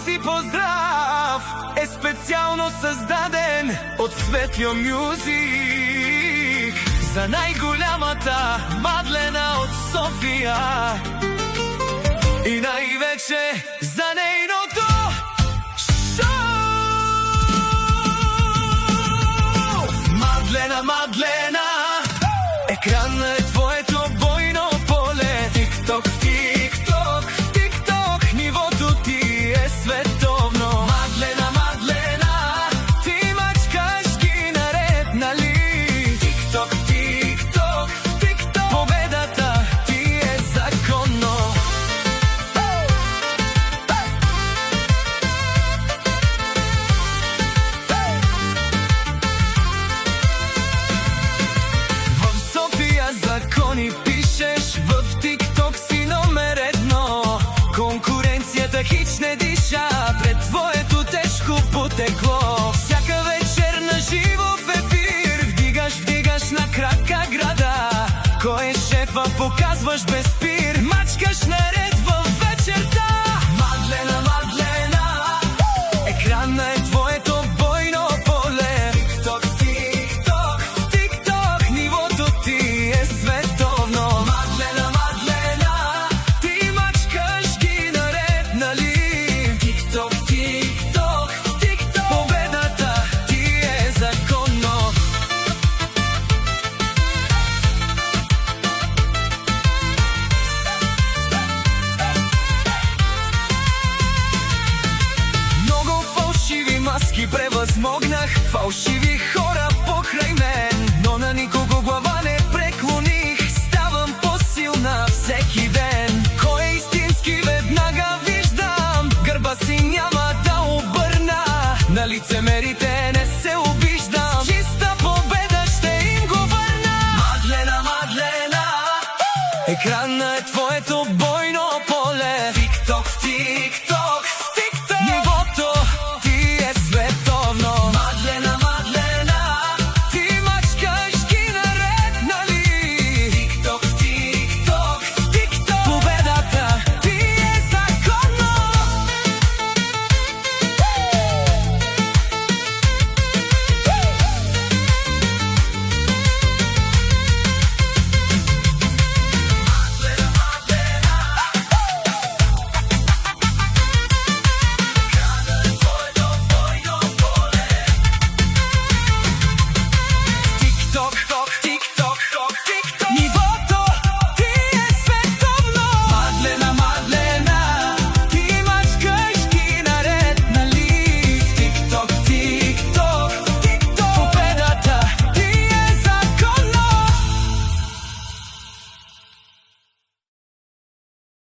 Този поздрав е специално създаден от Светло Мюзик за най-голямата Мадлена от София и най-вече за нейното шоу. Мадлена, Мадлена, екранът е твоето бойно поле. Тик-ток, тик-ток, в тик-ток нивото ти е световно. Мадлена, Мадлена, ти мачкаш ги наред, нали? Тик-ток, тик-ток, в тик-ток победата ти е законно. В София закони пишеш, в тик-ток си номер едно. Конкуренцията хич не диша пред твоето тежко потекло. Всяка вечер на живо в ефир вдигаш на крака града. Кой е шефа, показваш без спир, мачкаш наред във вечерта. Мадлена, Мадлена, екрана е твоето бойно поле. Тик-ток, тик-ток, в тик-ток нивото ти е световно. Мадлена, Мадлена, ти мачкаш ги наред, нали? Тик-ток, тик-ток, в тик-ток победата ти е законно. Много фалшиви маски превъзмогнах, фалшиви